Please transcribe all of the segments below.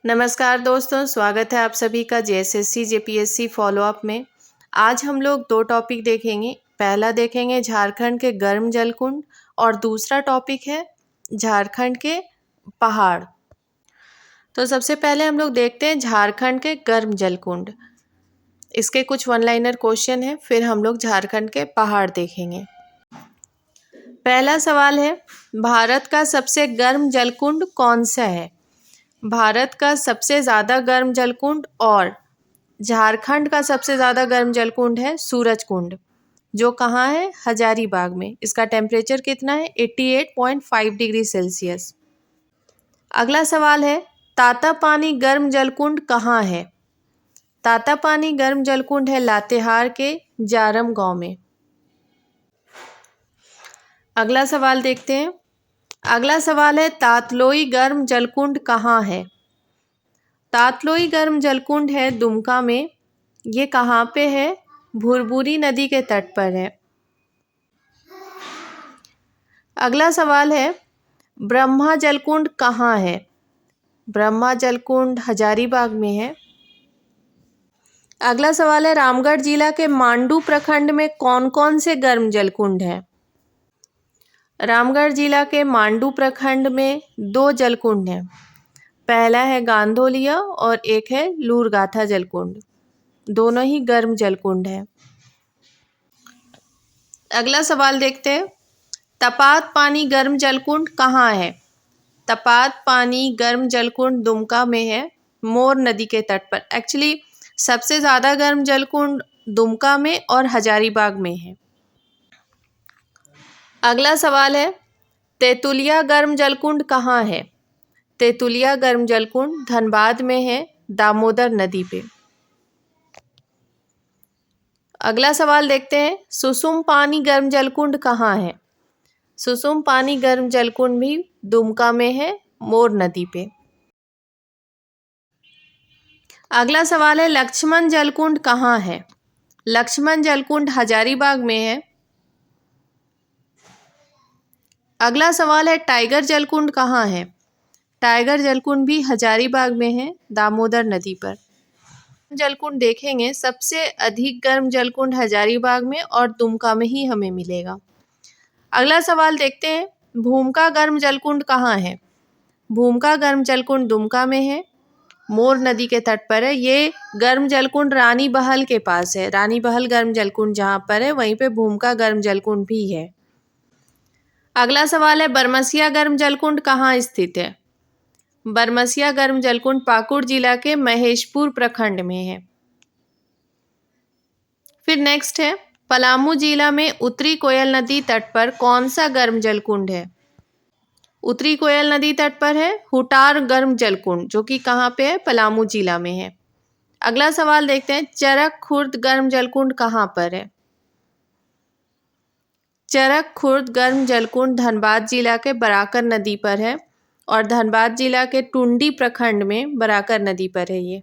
नमस्कार दोस्तों, स्वागत है आप सभी का जेएसएससी जेपीएससी फॉलोअप में। आज हम लोग दो टॉपिक देखेंगे। पहला देखेंगे झारखंड के गर्म जलकुंड और दूसरा टॉपिक है झारखंड के पहाड़। तो सबसे पहले हम लोग देखते हैं झारखंड के गर्म जलकुंड। इसके कुछ वन लाइनर क्वेश्चन हैं, फिर हम लोग झारखंड के पहाड़ देखेंगे। पहला सवाल है, भारत का सबसे गर्म जलकुंड कौन सा है? भारत का सबसे ज़्यादा गर्म जलकुंड और झारखंड का सबसे ज़्यादा गर्म जलकुंड है सूरजकुंड, जो कहाँ है? हजारीबाग में। इसका टेम्परेचर कितना है? 88.5 डिग्री सेल्सियस। अगला सवाल है, तातापानी गर्म जलकुंड कहाँ है? तातापानी गर्म जलकुंड है लातेहार के जारम गांव में। अगला सवाल देखते हैं। अगला सवाल है, तातलोई गर्म जलकुंड कहाँ है? तातलोई गर्म जलकुंड है दुमका में। ये कहाँ पे है? भुरभुरी नदी के तट पर है। अगला सवाल है, ब्रह्मा जलकुंड कहाँ है? ब्रह्मा जलकुंड हजारीबाग में है। अगला सवाल है, रामगढ़ जिला के मांडू प्रखंड में कौन कौन से गर्म जलकुंड हैं? रामगढ़ जिला के मांडू प्रखंड में 2 जलकुंड हैं। पहला है गांधोलिया और एक है लूरगाथा जलकुंड। दोनों ही गर्म जलकुंड हैं। अगला सवाल देखते हैं, तपात पानी गर्म जलकुंड कहाँ है? तपात पानी गर्म जलकुंड दुमका में है, मोर नदी के तट पर। एक्चुअली सबसे ज़्यादा गर्म जलकुंड दुमका में और हजारीबाग में है। अगला सवाल है, तेतुलिया गर्म जलकुंड कहाँ है? तेतुलिया गर्म जलकुंड धनबाद में है, दामोदर नदी पे। अगला सवाल देखते हैं, सुसुम पानी गर्म जलकुंड कहाँ है? सुसुम पानी गर्म जलकुंड भी दुमका में है, मोर नदी पे। अगला सवाल है, लक्ष्मण जलकुंड कहाँ है? लक्ष्मण जलकुंड हजारीबाग में है। अगला सवाल है, टाइगर जलकुंड कहाँ है? टाइगर जलकुंड भी हजारीबाग में है, दामोदर नदी पर। जलकुंड देखेंगे, सबसे अधिक गर्म जलकुंड हजारीबाग में और दुमका में ही हमें मिलेगा। अगला सवाल देखते हैं, भूमका गर्म जलकुंड कहाँ है? भूमका गर्म जलकुंड दुमका में है, मोर नदी के तट पर है। ये गर्म जलकुंड रानी बहल के पास है। रानी बहल गर्म जलकुंड जहाँ पर है, वहीं पे भूमका गर्म जलकुंड भी है। अगला सवाल है, बरमसिया गर्म जलकुंड कहाँ स्थित है? बरमसिया गर्म जलकुंड पाकुड़ जिला के महेशपुर प्रखंड में है। फिर नेक्स्ट है, पलामू जिला में उत्तरी कोयल नदी तट पर कौन सा गर्म जलकुंड है? उत्तरी कोयल नदी तट पर है हुटार गर्म जलकुंड, जो कि कहाँ पे है? पलामू जिला में है। अगला सवाल देखते हैं, चरक खुर्द गर्म जलकुंड कहाँ पर है? चरक खुर्द गर्म जलकुंड धनबाद जिला के बराकर नदी पर है और धनबाद जिला के टुंडी प्रखंड में बराकर नदी पर है ये।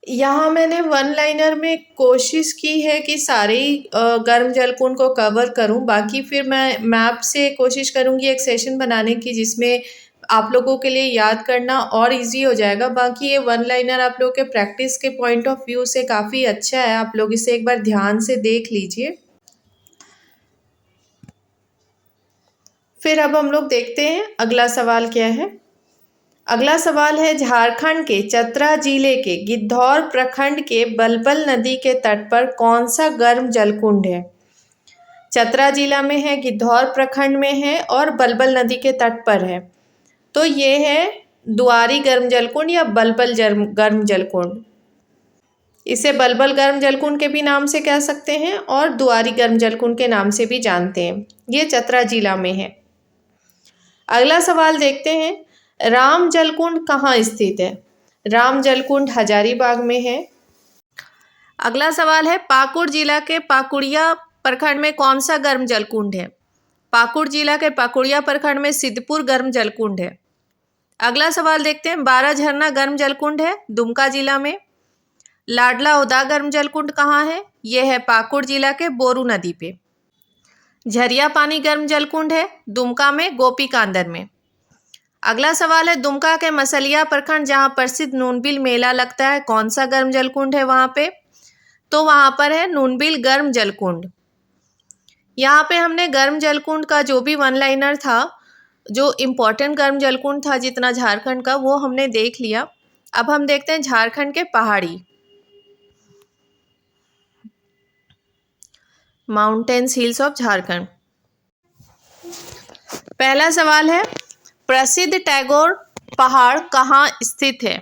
यहाँ मैंने वन लाइनर में कोशिश की है कि सारे गर्म जलकुंड को कवर करूँ। बाकी फिर मैं मैप से कोशिश करूँगी एक सेशन बनाने की, जिसमें आप लोगों के लिए याद करना और इजी हो जाएगा। बाकी ये वन लाइनर आप लोगों के प्रैक्टिस के पॉइंट ऑफ व्यू से काफ़ी अच्छा है। आप लोग इसे एक बार ध्यान से देख लीजिए। फिर अब हम लोग देखते हैं अगला सवाल क्या है। अगला सवाल है, झारखंड के चतरा जिले के गिद्धौर प्रखंड के बलबल नदी के तट पर कौन सा गर्म जलकुंड है? चतरा जिला में है, गिद्धौर प्रखंड में है और बलबल नदी के तट पर है। तो ये है दुआरी गर्म जलकुंड या बलबल गर्म जलकुंड। इसे बलबल गर्म जलकुंड के भी नाम से कह सकते हैं और दुआरी गर्म जलकुंड के नाम से भी जानते हैं। ये चतरा जिला में है। अगला सवाल देखते हैं, राम जलकुंड कहाँ स्थित है? राम जलकुंड हजारीबाग में है। अगला सवाल है, पाकुड़ जिला के पाकुड़िया प्रखंड में कौन सा गर्म जलकुंड है? पाकुड़ जिला के पाकुड़िया प्रखंड में सिद्धपुर गर्म जलकुंड है। अगला सवाल देखते हैं, 12 झरना गर्म जलकुंड है दुमका जिला में। लाडला उदा गर्म जलकुंड कहाँ है? यह है पाकुड़ जिला के बोरू नदी पे। झरिया पानी गर्म जलकुंड है दुमका में गोपी कांदर में। अगला सवाल है दुमका के मसलिया प्रखंड जहाँ प्रसिद्ध नूनबिल मेला लगता है, कौन सा गर्म जलकुंड है वहाँ पे? तो वहाँ पर है नूनबिल गर्म जलकुंड। यहाँ पे हमने गर्म जलकुंड का जो भी वन लाइनर था, जो इम्पोर्टेंट गर्म जलकुंड था जितना झारखंड का, वो हमने देख लिया। अब हम देखते हैं झारखंड के पहाड़ी माउंटेन्स हिल्स ऑफ झारखंड। पहला सवाल है प्रसिद्ध टैगोर पहाड़ कहाँ स्थित है?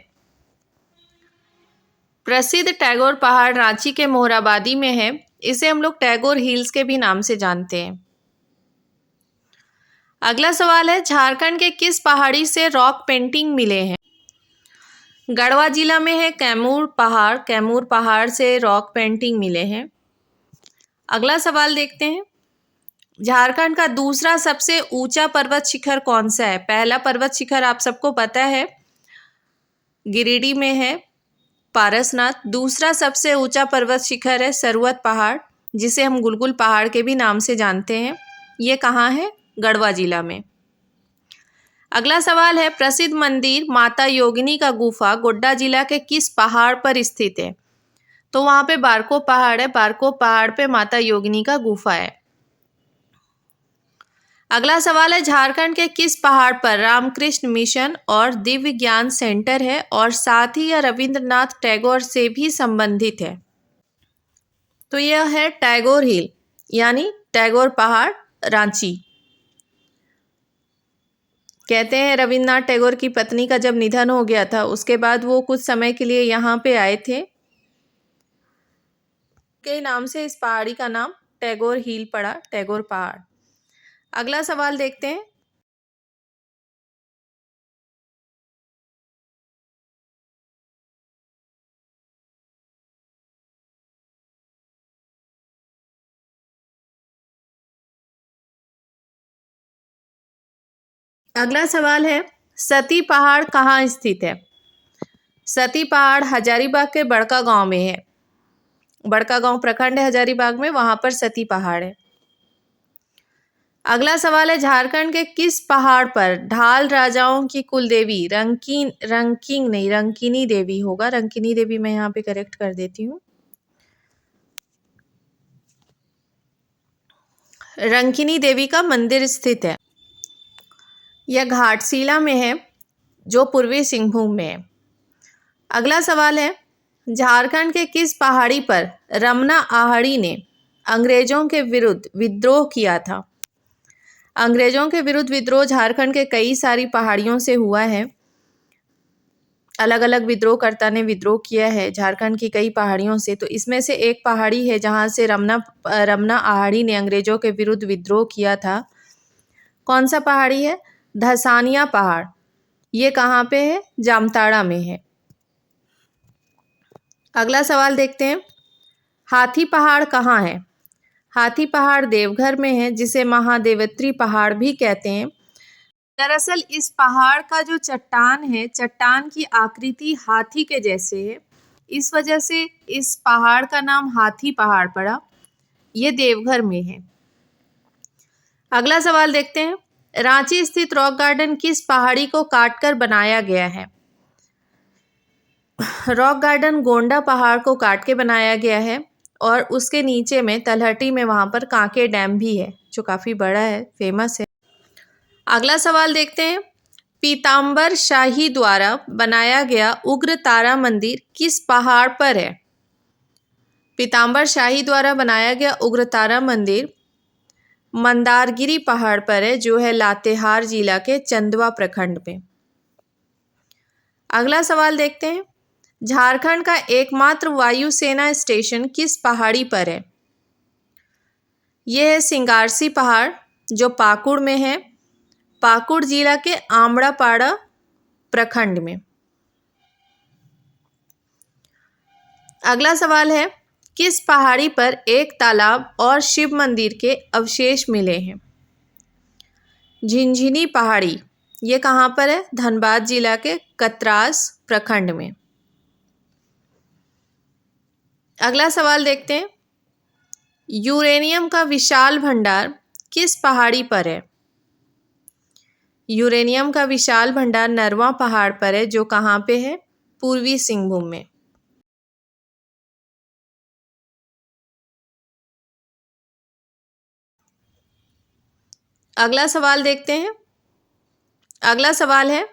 प्रसिद्ध टैगोर पहाड़ रांची के मोरहाबादी में है। इसे हम लोग टैगोर हिल्स के भी नाम से जानते हैं। अगला सवाल है झारखंड के किस पहाड़ी से रॉक पेंटिंग मिले हैं? गढ़वा जिला में है कैमूर पहाड़। कैमूर पहाड़ से रॉक पेंटिंग मिले हैं। अगला सवाल देखते हैं झारखंड का दूसरा सबसे ऊंचा पर्वत शिखर कौन सा है? पहला पर्वत शिखर आप सबको पता है गिरिडीह में है पारसनाथ। दूसरा सबसे ऊंचा पर्वत शिखर है सरवत पहाड़, जिसे हम गुलगुल पहाड़ के भी नाम से जानते हैं। ये कहाँ है? गढ़वा जिला में। अगला सवाल है प्रसिद्ध मंदिर माता योगिनी का गुफा गोड्डा जिला के किस पहाड़ पर स्थित है? तो वहाँ पे बारको पहाड़ है। बारको पहाड़ पे माता योगिनी का गुफा है। अगला सवाल है झारखंड के किस पहाड़ पर रामकृष्ण मिशन और दिव्य ज्ञान सेंटर है और साथ ही यह रविंद्रनाथ टैगोर से भी संबंधित है? तो यह है टैगोर हिल यानी टैगोर पहाड़ रांची। कहते हैं रविंद्रनाथ टैगोर की पत्नी का जब निधन हो गया था उसके बाद वो कुछ समय के लिए यहाँ पे आए थे, के नाम से इस पहाड़ी का नाम टैगोर हिल पड़ा, टैगोर पहाड़। अगला सवाल देखते हैं अगला सवाल है सती पहाड़ कहाँ स्थित है? सती पहाड़ हजारीबाग के बड़का गांव में है। बड़का गांव प्रखंड है हजारीबाग में, वहां पर सती पहाड़ है। अगला सवाल है झारखंड के किस पहाड़ पर ढाल राजाओं की कुलदेवी रंकिनी देवी होगा। रंकिनी देवी मैं यहाँ पे करेक्ट कर देती हूँ। रंकिनी देवी का मंदिर स्थित है। यह घाटशिला में है जो पूर्वी सिंहभूम में है। अगला सवाल है झारखंड के किस पहाड़ी पर रमना आहड़ी ने अंग्रेजों के विरुद्ध विद्रोह किया था? अंग्रेजों के विरुद्ध विद्रोह झारखंड के कई सारी पहाड़ियों से हुआ है। अलग अलग विद्रोहकर्ता ने विद्रोह किया है झारखंड की कई पहाड़ियों से। तो इसमें से एक पहाड़ी है जहां से रमना आहड़ी ने अंग्रेजों के विरुद्ध विद्रोह किया था। कौन सा पहाड़ी है? धसानिया पहाड़। ये कहाँ पे है? जामताड़ा में है। अगला सवाल देखते हैं हाथी पहाड़ कहाँ है? हाथी पहाड़ देवघर में है, जिसे महादेवत्री पहाड़ भी कहते हैं। दरअसल इस पहाड़ का जो चट्टान है, चट्टान की आकृति हाथी के जैसे है, इस वजह से इस पहाड़ का नाम हाथी पहाड़ पड़ा। ये देवघर में है। अगला सवाल देखते हैं रांची स्थित रॉक गार्डन किस पहाड़ी को काटकर बनाया गया है? रॉक गार्डन गोंडा पहाड़ को काट के बनाया गया है और उसके नीचे में तलहटी में वहां पर कांके डैम भी है जो काफी बड़ा है, फेमस है। अगला सवाल देखते हैं पीताम्बर शाही द्वारा बनाया गया उग्र तारा मंदिर किस पहाड़ पर है? पीताम्बर शाही द्वारा बनाया गया उग्र तारा मंदिर मंदारगिरी पहाड़ पर है, जो है लातेहार जिला के चंदवा प्रखंड में। अगला सवाल देखते हैं झारखंड का एकमात्र वायुसेना स्टेशन किस पहाड़ी पर है? यह है सिंगारसी पहाड़ जो पाकुड़ में है, पाकुड़ जिला के आमड़ापाड़ा प्रखंड में। अगला सवाल है किस पहाड़ी पर एक तालाब और शिव मंदिर के अवशेष मिले हैं? झिंझिनी पहाड़ी। ये कहाँ पर है? धनबाद जिला के कतरास प्रखंड में। अगला सवाल देखते हैं यूरेनियम का विशाल भंडार किस पहाड़ी पर है? यूरेनियम का विशाल भंडार नरवा पहाड़ पर है, जो कहाँ पे है? पूर्वी सिंहभूम में। अगला सवाल देखते हैं। अगला सवाल है,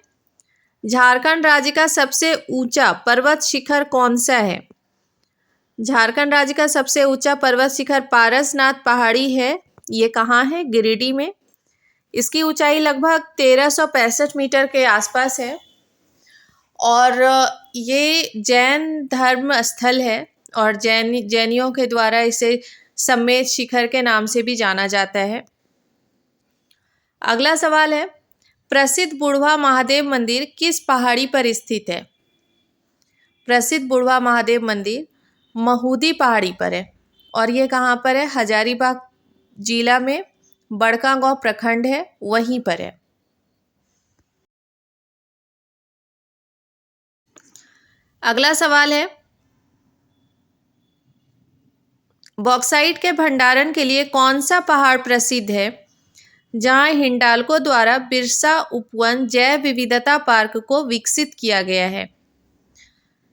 झारखंड राज्य का सबसे ऊंचा पर्वत शिखर कौन सा है? झारखंड राज्य का सबसे ऊंचा पर्वत शिखर पारसनाथ पहाड़ी है। ये कहाँ है? गिरिडीह में। इसकी ऊंचाई लगभग 1365 मीटर के आसपास है और ये जैन धर्म स्थल है और जैनियों के द्वारा इसे सम्मेद शिखर के नाम से भी जाना जाता है। अगला सवाल है, प्रसिद्ध बुढ़वा महादेव मंदिर किस पहाड़ी पर स्थित है? प्रसिद्ध बुढ़वा महादेव मंदिर महूदी पहाड़ी पर है और ये कहाँ पर है? हजारीबाग जिला में बड़कागांव प्रखंड है, वहीं पर है। अगला सवाल है, बॉक्साइट के भंडारण के लिए कौन सा पहाड़ प्रसिद्ध है, जहां हिंडाल्को द्वारा बिरसा उपवन जैव विविधता पार्क को विकसित किया गया है?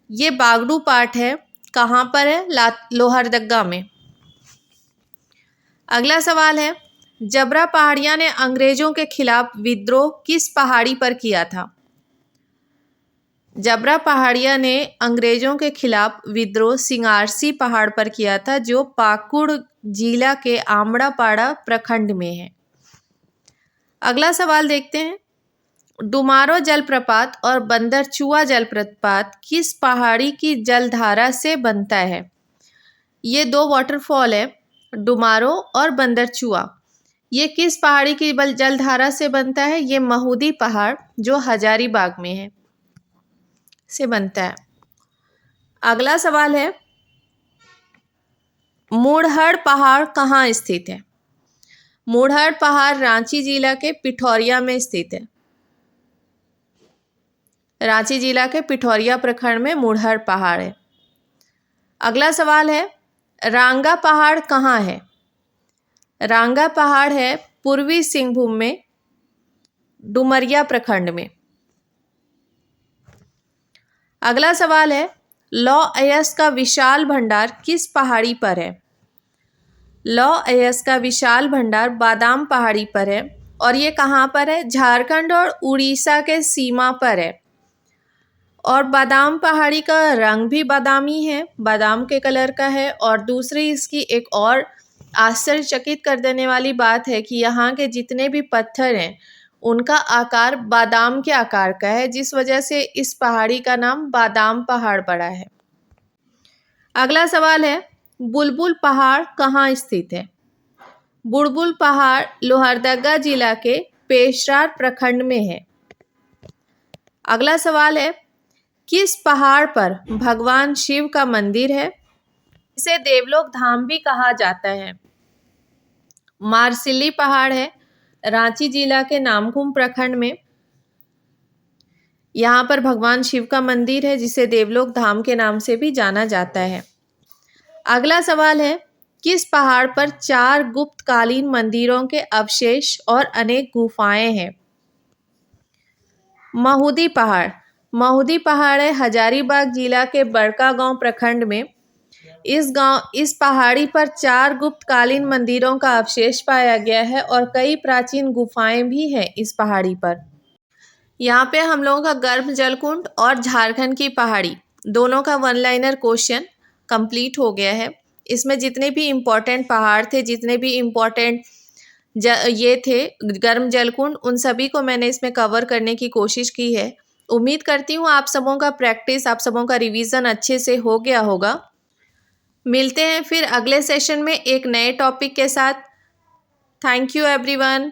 ये बागडू पाट है। कहाँ पर है? लोहरदगा में। अगला सवाल है, जबरा पहाड़िया ने अंग्रेजों के खिलाफ विद्रोह किस पहाड़ी पर किया था? जबरा पहाड़िया ने अंग्रेजों के खिलाफ विद्रोह सिंगारसी पहाड़ पर किया था, जो पाकुड़ जिला के आमड़ापाड़ा प्रखंड में है। अगला सवाल देखते हैं, डुमारो जलप्रपात और बंदरचुआ जलप्रपात किस पहाड़ी की जलधारा से बनता है? ये दो वाटरफॉल है, डुमारो और बंदरचुआ। ये किस पहाड़ी की जलधारा से बनता है? ये महूदी पहाड़, जो हजारीबाग में है, से बनता है। अगला सवाल है, मूढ़हड़ पहाड़ कहाँ स्थित है? मूढ़हड़ पहाड़ रांची जिला के पिठौरिया में स्थित है। रांची जिला के पिठौरिया प्रखंड में मूढ़हड़ पहाड़ है। अगला सवाल है, रांगा पहाड़ कहाँ है? रांगा पहाड़ है पूर्वी सिंहभूम में डुमरिया प्रखंड में। अगला सवाल है, लौ अयस्क का विशाल भंडार किस पहाड़ी पर है? लौ अयस्क का विशाल भंडार बादाम पहाड़ी पर है और ये कहाँ पर है? झारखंड और उड़ीसा के सीमा पर है। और बादाम पहाड़ी का रंग भी बादामी है, बादाम के कलर का है। और दूसरी इसकी एक और आश्चर्यचकित कर देने वाली बात है कि यहाँ के जितने भी पत्थर हैं उनका आकार बादाम के आकार का है, जिस वजह से इस पहाड़ी का नाम बादाम पहाड़ पड़ा है। अगला सवाल है, बुलबुल पहाड़ कहाँ स्थित है? बुलबुल पहाड़ लोहरदगा जिला के पेशरार प्रखंड में है। अगला सवाल है, किस पहाड़ पर भगवान शिव का मंदिर है? इसे देवलोक धाम भी कहा जाता है। मारसिल्ली पहाड़ है रांची जिला के नामकुम प्रखंड में। यहाँ पर भगवान शिव का मंदिर है, जिसे देवलोक धाम के नाम से भी जाना जाता है। अगला सवाल है, किस पहाड़ पर 4 गुप्तकालीन मंदिरों के अवशेष और अनेक गुफाएं हैं? महूदी पहाड़। महूदी पहाड़ है हजारीबाग जिला के बड़कागांव प्रखंड में। इस पहाड़ी पर 4 गुप्तकालीन मंदिरों का अवशेष पाया गया है और कई प्राचीन गुफाएं भी हैं इस पहाड़ी पर। यहाँ पे हम लोगों का गर्भ जलकुंड और झारखंड की पहाड़ी दोनों का 1 लाइनर क्वेश्चन कंप्लीट हो गया है। इसमें जितने भी इम्पोर्टेंट पहाड़ थे, जितने भी इम्पोर्टेंट ये थे गर्म जलकुंड, उन सभी को मैंने इसमें कवर करने की कोशिश की है। उम्मीद करती हूँ आप सबों का प्रैक्टिस, आप सबों का रिवीजन अच्छे से हो गया होगा। मिलते हैं फिर अगले सेशन में एक नए टॉपिक के साथ। Thank you everyone.